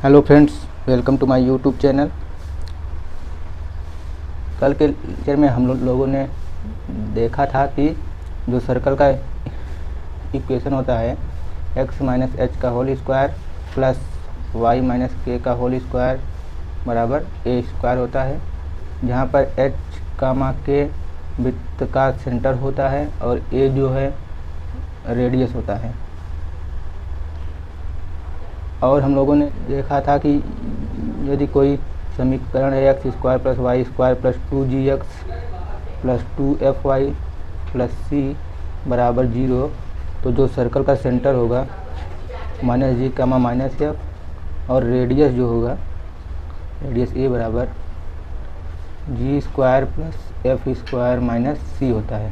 Hello friends, welcome to my YouTube channel. कल के lecture में हम लोगों ने देखा था कि जो सर्कल का इक्वेशन होता है x माइनस एच का whole square plus Y minus K का होल स्क्वायर बराबर ए स्क्वायर होता है, जहाँ पर h कामा के वृत्त का सेंटर होता है और a जो है रेडियस होता है। और हम लोगों ने देखा था कि यदि कोई समीकरण है x square plus Y square plus 2gx plus 2fy plus c बराबर 0, तो जो सर्कल का सेंटर होगा minus g comma minus f और रेडियस जो होगा रेडियस ए बराबर g square plus f square minus c होता है।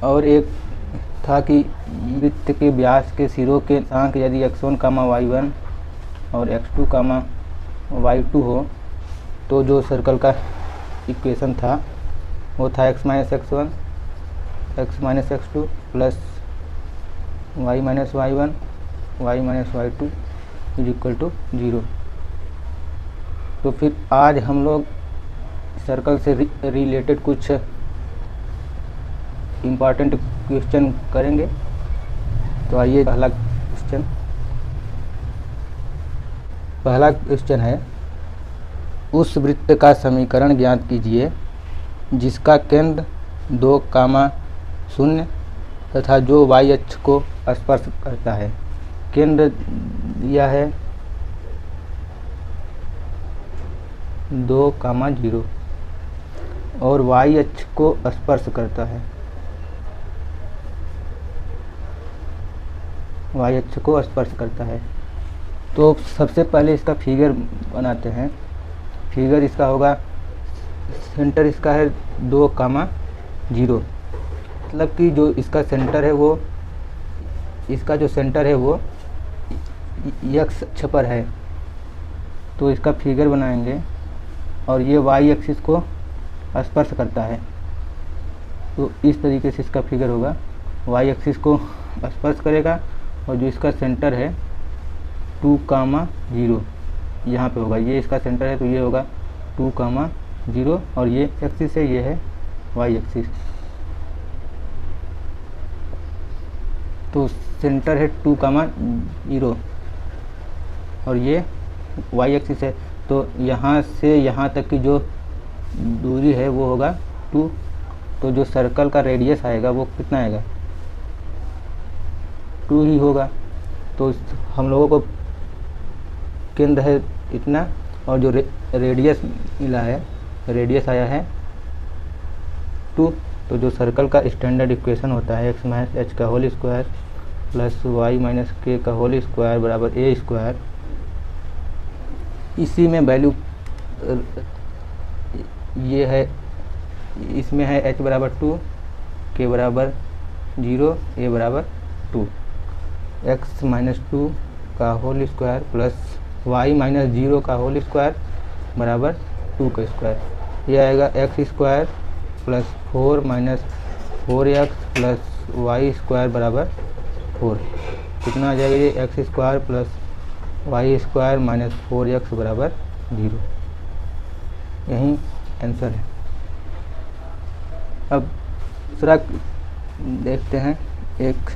और एक था कि वृत्त के व्यास के सिरों के अंक यदि x1 कामा y1 और x2 कामा y2 हो, तो जो सर्कल का इक्वेशन था वो था x minus x1 x minus x2 plus y minus y1 y minus y2 is equal to 0। तो फिर आज हम लोग सर्कल से रिलेटेड कुछ इम्पॉर्टेंट क्वेश्चन करेंगे। तो आइए पहला क्वेश्चन है, उस वृत्त का समीकरण ज्ञात कीजिए जिसका केंद्र 2, 0 तथा जो y अक्ष को स्पर्श करता है। केंद्र दिया है 2, 0 और y अक्ष को स्पर्श करता है, y अक्ष को स्पर्श करता है। तो सबसे पहले इसका फिगर बनाते हैं। फिगर इसका होगा, सेंटर इसका है 2, 0, मतलब कि जो इसका सेंटर है वो इसका जो सेंटर है वो x अक्ष पर है। तो इसका फिगर बनाएंगे और ये y एक्सिस को स्पर्श करता है, तो इस तरीके से इसका फिगर होगा। y एक्सिस को स्पर्श करेगा और जो इसका सेंटर है 2, 0 यहाँ पे होगा। ये इसका सेंटर है तो ये होगा 2, 0 और ये एक्सिस है, ये है y एक्सिस। तो सेंटर है 2, 0 और ये y एक्सिस है। तो यहाँ से यहाँ तक की जो दूरी है वो होगा 2। तो जो सर्कल का रेडियस आएगा वो कितना आएगा, 2 ही होगा। तो हम लोगों को केंद्र है इतना और जो रेडियस मिला है, रेडियस आया है 2। तो जो सर्कल का स्टैंडर्ड इक्वेशन होता है x माइनस एच का whole square plus Y minus K का होल स्क्वायर बराबर ए स्क्वायर, इसी में वैल्यू ये है, इसमें है h बराबर 2, के बराबर 0, ए बराबर 2, x माइनस 2 का whole square plus y minus 0 का होल स्क्वायर बराबर 2 का स्क्वायर। यह आएगा x square plus 4 minus 4x plus Y square बराबर 4। कितना आ जाएगा ये, x square plus Y square minus 4x बराबर 0। यही आंसर है। अब दूसरा देखते हैं। एक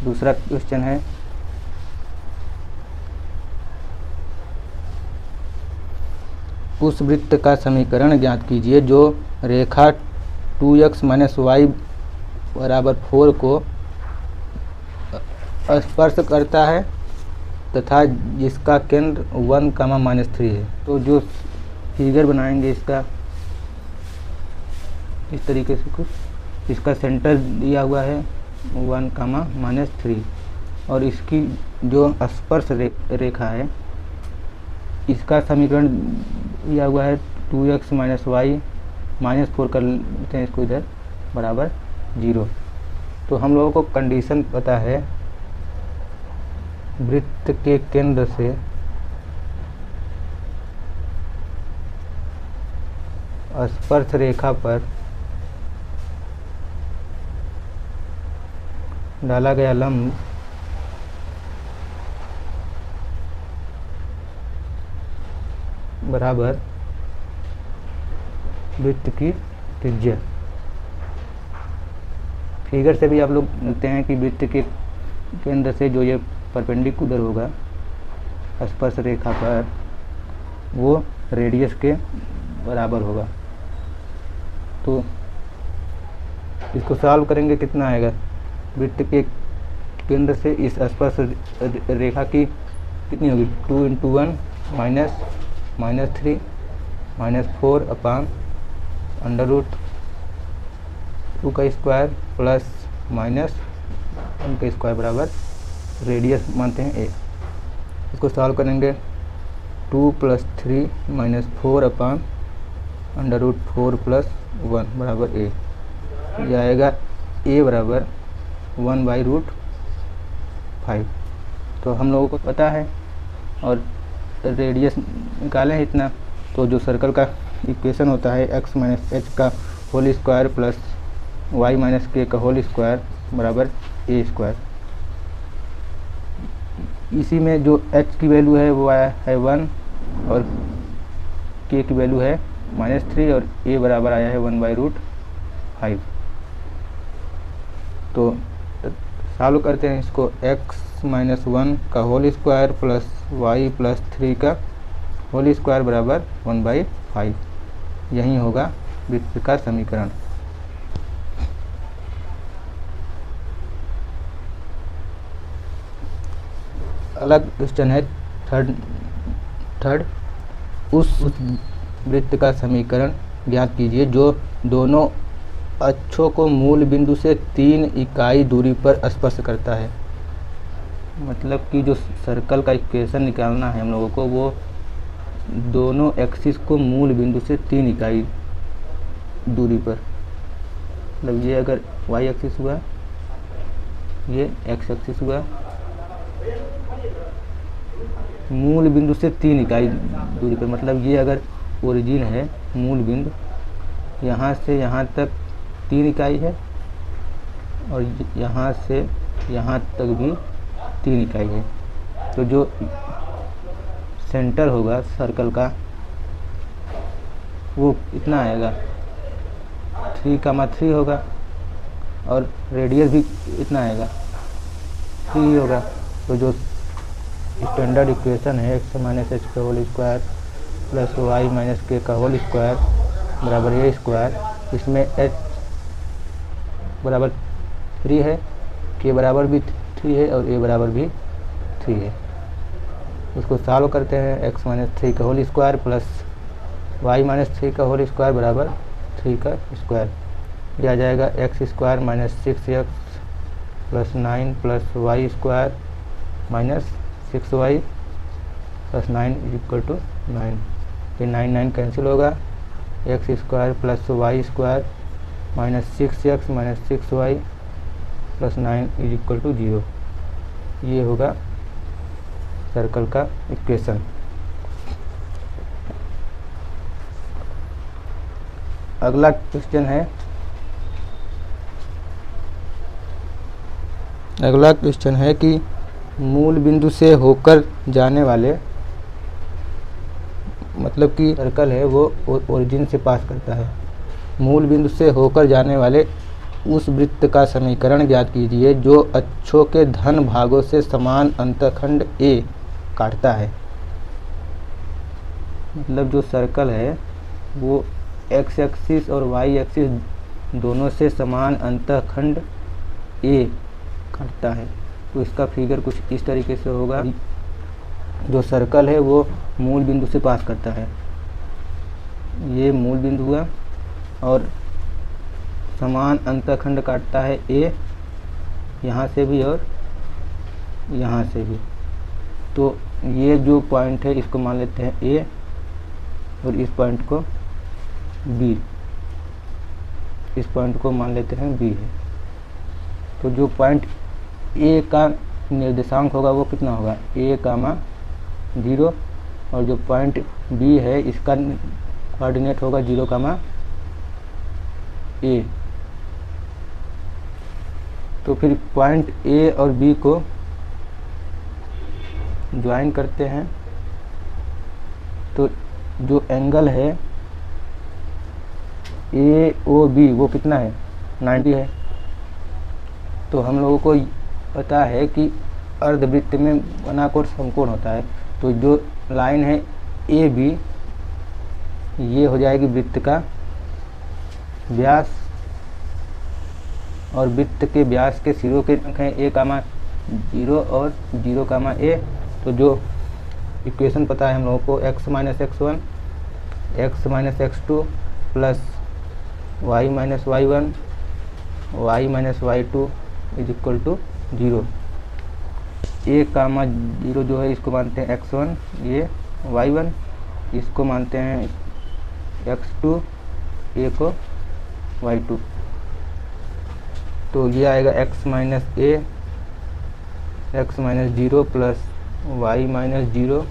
दूसरा क्वेश्चन है, उस वृत्त का समीकरण ज्ञात कीजिए जो रेखा 2x माइनस वाई बराबर 4 को स्पर्श करता है तथा जिसका केंद्र 1, -3 है। तो जो फिगर बनाएंगे इसका इस तरीके से कुछ, इसका सेंटर दिया हुआ है 1, -3 और इसकी जो स्पर्श रेखा है इसका समीकरण दिया हुआ है 2x माइनस वाई माइनस 4 कर लेते हैं इसको इधर बराबर 0। तो हम लोगों को कंडीशन पता है, वृत्त के केंद्र से स्पर्श रेखा पर डाला गया लंब बराबर वृत्त की त्रिज्या। फिगर से भी आप लोग देखते हैं कि वृत्त के केंद्र से जो ये परपेंडिकुलर होगा स्पर्श रेखा पर, वो रेडियस के बराबर होगा। तो इसको सॉल्व करेंगे, कितना आएगा? वृत्त के केंद्र से इस स्पर्श रेखा की कितनी होगी? 2 × 1 -3 -4 अपान √2 का स्क्वायर प्लस -1 का स्क्वायर बराबर रेडियस मानते हैं a। इसको सॉल्व करेंगे, 2 + 3 -4 अपान √4 + 1 बराबर a। ये आएगा a बराबर 1/√5। तो हम लोगों को पता है और रेडियस निकालें हैं इतना। तो जो सर्कल का इक्वेशन होता है x - h का whole square plus y - k का होल स्क्वायर बराबर a²। इसी में जो h की वैल्यू है वो आया है 1 और k की वैल्यू है -3 और a बराबर आया है 1/√5। तो सॉल्व करते हैं इसको, x - 1 का होल स्क्वायर प्लस y + 3 का होल स्क्वायर बराबर 1/5। यही होगा वृत्त का समीकरण। अगला क्वेश्चन है थर्ड। उस वृत्त का समीकरण ज्ञात कीजिए जो दोनों अक्षों को मूल बिंदु से 3 इकाई दूरी पर स्पर्श करता है। मतलब कि जो सर्कल का इक्वेशन निकालना है हम लोगों को, वो दोनों एक्सिस को मूल बिंदु से 3 इकाई दूरी पर, मतलब ये अगर y एक्सिस हुआ, ये x एक्सिस हुआ, मूल बिंदु से 3 इकाई दूरी पर, मतलब ये अगर ओरिजिन है मूल बिंदु, यहाँ से यहाँ तक 3 इकाई है और यहाँ से यहाँ तक भी 3 इकाई है। तो जो सेंटर होगा सर्कल का वो इतना आएगा, 3,3 होगा और रेडियस भी इतना आएगा, 3 होगा। तो जो स्टैंडर्ड इक्वेशन है x - h का whole square plus y - k का होल स्क्वायर बराबर a², इसमें h बराबर 3 है, k बराबर भी 3 है और a बराबर भी 3 है। उसको सॉल्व करते हैं, x - 3 का होल स्क्वायर प्लस y - 3 का होल स्क्वायर बराबर 3 का स्क्वायर। यह आ जाएगा x² - 6x + 9 + y² - 6y + 9 = 9। फिर 9 9 कैंसिल होगा, x² + y² - 6x - 6y + 9 = 0। ये होगा सर्कल का इक्वेशन। अगला क्वेश्चन है कि मूल बिंदु से होकर जाने वाले, मतलब कि सर्कल है वो ओरिजिन से पास करता है, मूल बिंदु से होकर जाने वाले उस वृत्त का समीकरण ज्ञात कीजिए जो अक्षों के धन भागों से समान अंतखंड A काटता है। मतलब जो सर्कल है वो x एक्सिस और y एक्सिस दोनों से समान अंतखंड A काटता है। तो इसका फिगर कुछ इस तरीके से होगा, जो सर्कल है वो मूल बिंदु से पास करता है, ये मूल बिंदु हुआ और समान अंतखंड काटता है A, यहाँ से भी और यहाँ से भी। तो ये जो पॉइंट है इसको मान लेते हैं A और इस पॉइंट को B, इस पॉइंट को मान लेते हैं B है। तो जो पॉइंट A का निर्देशांक होगा वो कितना होगा, A, 0, और जो पॉइंट B है इसका कोऑर्डिनेट होगा 0, A। तो फिर पॉइंट A और B को ज्वाइन करते हैं, तो जो एंगल है AOB वो कितना है, 90 है। तो हम लोगों को पता है कि अर्धवृत्त में बना कोण समकोण होता है। तो जो लाइन है AB ये हो जाएगी वृत्त का व्यास, और वृत्त के व्यास के सिरों के अंक हैं A,0 और 0,A। तो जो इक्वेशन पता है हम लोगों को x-x1 x-x2 plus y-y1 y-y2 is equal to 0। A,0 जो है इसको मानते हैं x1, ये y1, इसको मानते हैं x2, A को y2। तो ये आएगा x-a x-0 plus y-0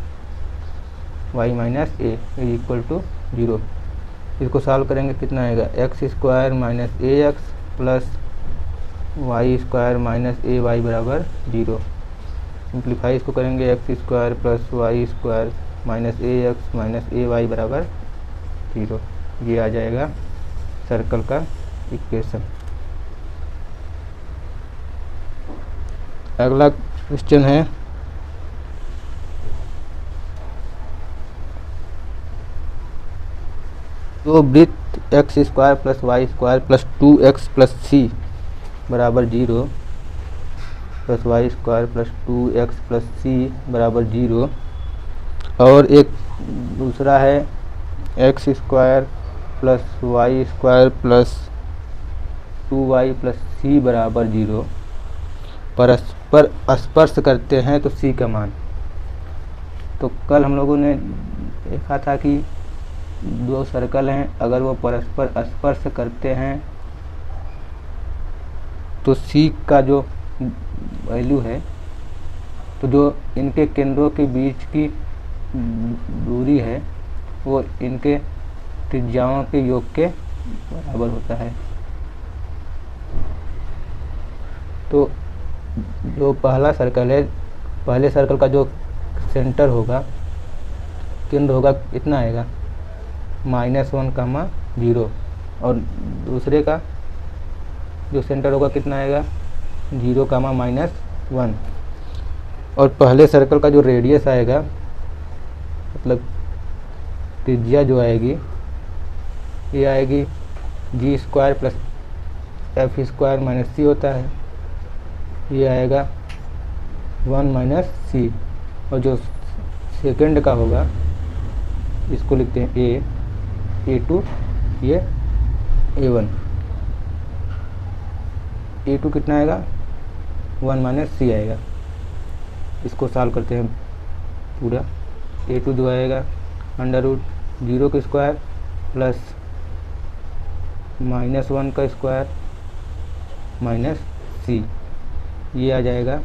y-a is equal to 0। इसको सॉल्व करेंगे कितना आएगा, x² - ax plus y² - ay बराबर 0। सिंप्लीफाई इसको करेंगे x² plus y² - ax - ay बराबर 0। ये आ जाएगा सर्कल का इक्वेशन। अगला क्वेश्चन है तो वृत्त x² plus y² plus 2x plus c बराबर 0 plus y² plus 2x plus c बराबर 0, और एक दूसरा है x² plus y² plus 2y plus c बराबर 0, परस्पर स्पर्श करते हैं तो c का मान। तो कल हम लोगों ने देखा था कि दो सर्कल हैं, अगर वो परस्पर स्पर्श करते हैं तो c का जो वैल्यू है, तो जो इनके केंद्रों के बीच की दूरी है वो इनके त्रिज्याओं के योग के बराबर होता है। तो जो पहला सर्कल है, पहले सर्कल का जो सेंटर होगा, केंद्र होगा, कितना आएगा -1, 0, और दूसरे का जो सेंटर होगा कितना आएगा 0, -1। और पहले सर्कल का जो रेडियस आएगा, मतलब त्रिज्या जो आएगी, ये आएगी g² प्लस f² - c होता है, ये आएगा 1 - c। और जो सेकंड का होगा इसको लिखते हैं A2, ये A1। A2 कितना आएगा 1 - c आएगा। इसको सॉल्व करते हैं पूरा। A2 जो आएगा √0² प्लस -1² माइनस c, ये आ जाएगा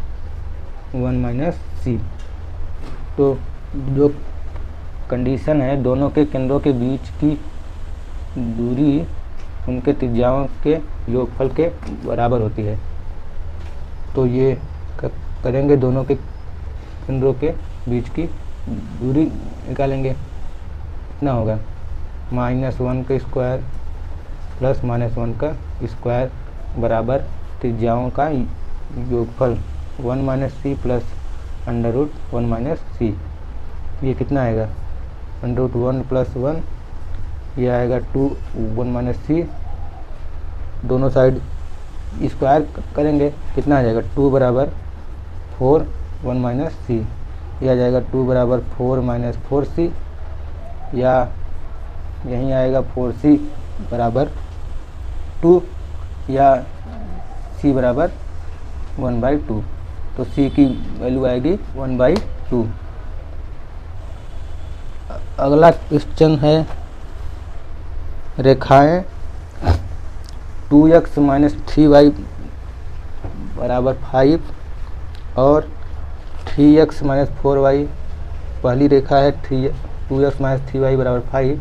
1 - c। तो जो कंडीशन है, दोनों के केंद्रों के बीच की दूरी उनके त्रिज्याओं के योगफल के बराबर होती है। तो ये करेंगे, दोनों के केंद्रों के बीच की दूरी निकालेंगे, कितना होगा -1² प्लस -1² बराबर त्रिज्याओं का योगफल 1 - c प्लस √1 - c। ये कितना आएगा √1 प्लस 1, ये आएगा 2 1 - c। दोनों साइड स्क्वायर करेंगे, कितना आ जाएगा 2 बराबर 4 1 - c। यह आ जाएगा 2 बराबर 4 - 4c, या यहीं आएगा 4c बराबर 2, या c बराबर 1/2। तो c की वैल्यू आएगी 1/2। अगला क्वेश्चन है रेखाएं 2x - 3y बराबर 5 और 3x - 4y। पहली रेखा है 2x - 3y बराबर 5,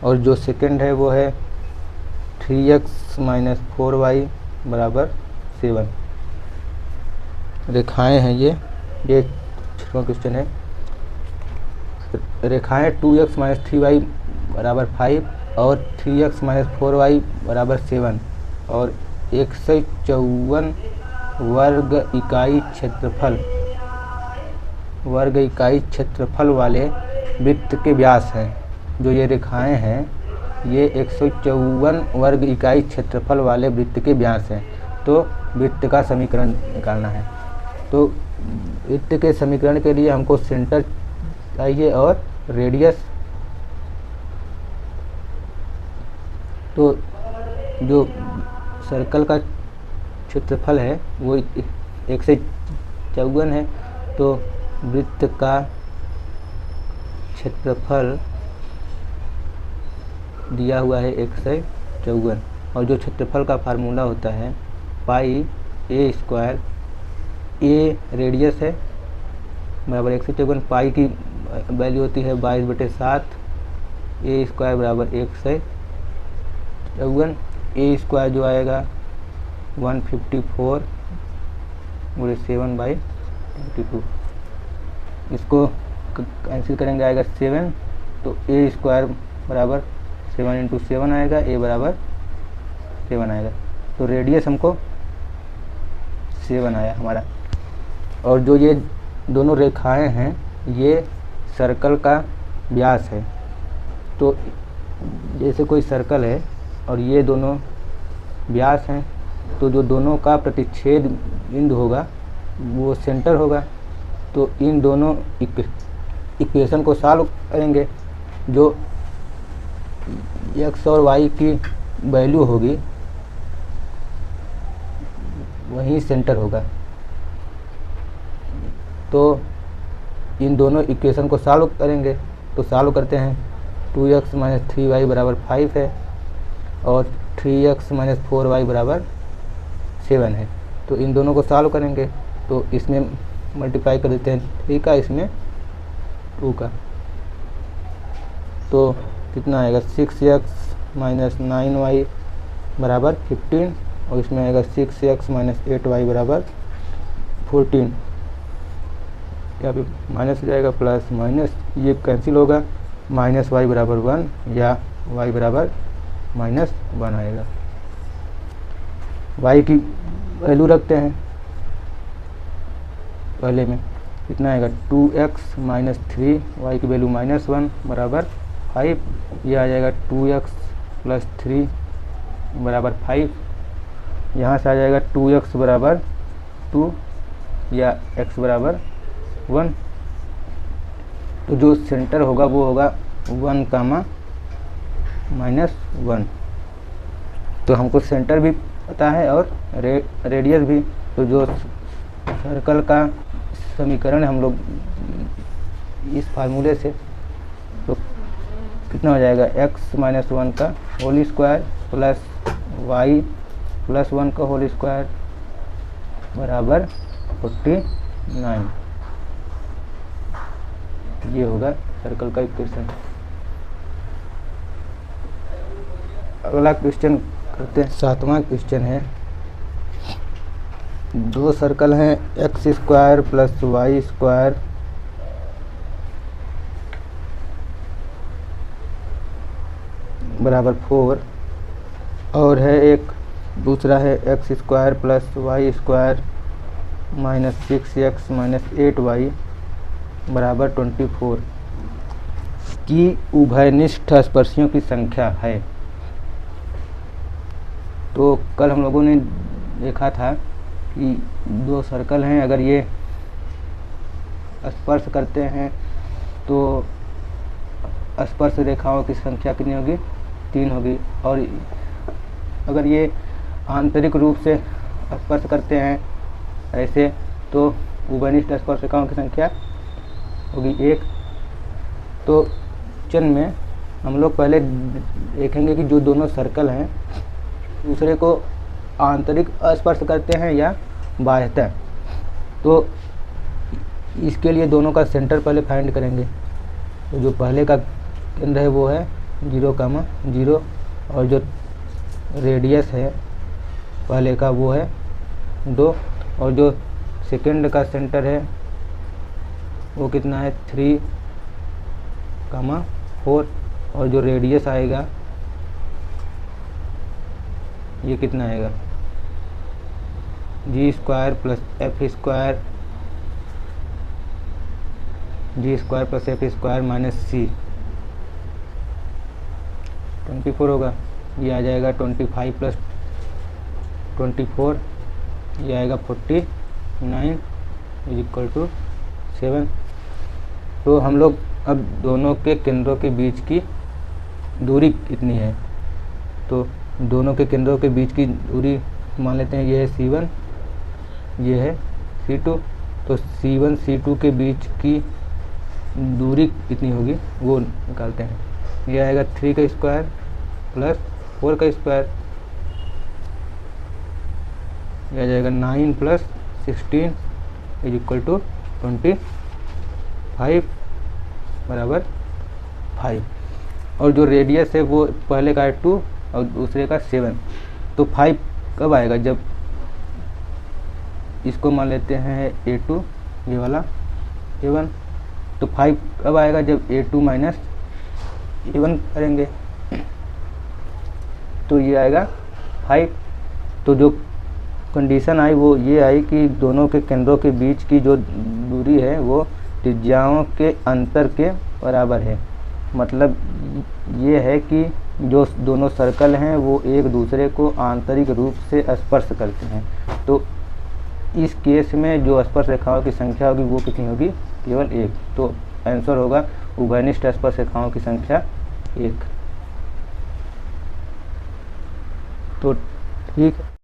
और जो सेकंड है वो है 3x - 4y बराबर 7। रेखाएं हैं ये छोटा क्वेश्चन है। रेखाएं 2x - 3y बराबर 5 और 3x - 4y बराबर 7 और 154 वर्ग इकाई क्षेत्रफल वाले वृत्त के व्यास हैं। जो ये रेखाएं हैं ये 154 वर्ग इकाई क्षेत्रफल वाले वृत्त के व्यास हैं। तो वृत्त का समीकरण निकालना है। तो वृत्त के समीकरण के लिए हमको सेंटर चाहिए और रेडियस। तो जो सर्कल का क्षेत्रफल है वो 154 है। तो वृत्त का क्षेत्रफल दिया हुआ है 154 और जो क्षेत्रफल का फार्मूला होता है पाई a स्क्वायर, a रेडियस है बराबर 154, पाई की वैल्यू होती है 22/7, a स्क्वायर बराबर 154, a स्क्वायर जो आएगा 154 × 7/22। इसको कैंसिल करेंगे आएगा 7। तो a स्क्वायर बराबर 7 × 7 आएगा, a बराबर 7 आएगा। तो रेडियस हमको 7 आया हमारा। और जो ये दोनों रेखाएं हैं ये सर्कल का व्यास है। तो जैसे कोई सर्कल है और ये दोनों व्यास हैं तो जो दोनों का प्रतिच्छेद बिंदु होगा वो सेंटर होगा। तो इन दोनों इक्वेशन को सॉल्व करेंगे। जो x और y की वैल्यू होगी वही सेंटर होगा। तो इन दोनों इक्वेशन को सॉल्व करेंगे। तो सॉल्व करते हैं। 2x - 3y बराबर 5 है और 3x - 4y बराबर 7 है। तो इन दोनों को सॉल्व करेंगे तो इसमें मल्टीप्लाई कर देते हैं 3 का, इसमें 2 का। तो कितना आएगा 6x - 9y बराबर 15 और इसमें आएगा 6x - 8y बराबर 14। यहाँ पे माइनस हो जाएगा प्लस माइनस, ये कैंसिल होगा, -y बराबर 1 या y बराबर -1 आएगा। y की वैल्यू रखते हैं पहले में, कितना आएगा 2x - 3y की वैल्यू -1 बराबर 5। ये आ जाएगा 2x + 3 बराबर 5। यहाँ से आ जाएगा 2x बराबर 2 या x बराबर 1। तो जो सेंटर होगा वो होगा 1, -1। तो हमको सेंटर भी पता है और रेडियस भी। तो जो सर्कल का समीकरण हम लोग इस फार्मूले से, तो कितना हो जाएगा x - 1 का होल स्क्वायर प्लस y + 1 का होल स्क्वायर बराबर 49। ये होगा सर्कल का इक्वेशन। अगला क्वेश्चन करते हैं। 7वां क्वेश्चन है, दो सर्कल हैं x² + y² बराबर 4 और है एक दूसरा है x² + y² -6x - 8y बराबर 24 की उभयनिष्ठ स्पर्शियों की संख्या है। तो कल हम लोगों ने देखा था कि दो सर्कल हैं, अगर ये स्पर्श करते हैं तो स्पर्श रेखाओं की संख्या कितनी होगी 3 होगी। और अगर ये आंतरिक रूप से स्पर्श करते हैं ऐसे तो उभयनिष्ठ स्पर्शिकाओं की संख्या होगी 1। तो चिन्ह में हम लोग पहले देखेंगे कि जो दोनों सर्कल हैं दूसरे को आंतरिक स्पर्श करते हैं या बाह्यतः। तो इसके लिए दोनों का सेंटर पहले फाइंड करेंगे। तो जो पहले का केंद्र है वो है 0, 0 और जो रेडियस है पहले का वो है 2 और जो सेकंड का सेंटर है वो कितना है 3 कामा 4, और जो रेडियस आएगा ये कितना आएगा, g square plus f square, g square plus f square minus c, 24 होगा। ये आ जाएगा 25 प्लस 24, ये आएगा 49 इज इक्वल टू 7। तो हम लोग अब दोनों के केंद्रों के बीच की दूरी कितनी है, तो दोनों के केंद्रों के बीच की दूरी मान लेते हैं, ये है C1, ये है C2। तो C1 C2 के बीच की दूरी कितनी होगी वो निकालते हैं। ये आएगा 3 का स्क्वायर प्लस 4 का स्क्वायर, यह आ जाएगा 9 प्लस 16 इज इक्वल टू 25 बराबर 5। और जो रेडियस है वो पहले का 2 और दूसरे का 7। तो 5 कब आएगा, जब इसको मान लेते हैं A2, ये वाला A1। तो 5 कब आएगा, जब A2 माइनस A1 करेंगे, तो ये आएगा 5। तो जो कंडीशन आई वो ये आई कि दोनों के केंद्रों के बीच की जो दूरी है वो त्रिज्याओं के अंतर के बराबर है। मतलब ये है कि जो दोनों सर्कल हैं वो एक दूसरे को आंतरिक रूप से स्पर्श करते हैं। तो इस केस में जो स्पर्श रेखाओं की संख्या होगी वो कितनी होगी, केवल 1। तो आंसर होगा उभयनिष्ठ स्पर्श रेखाओं की संख्या 1। तो ठीक है।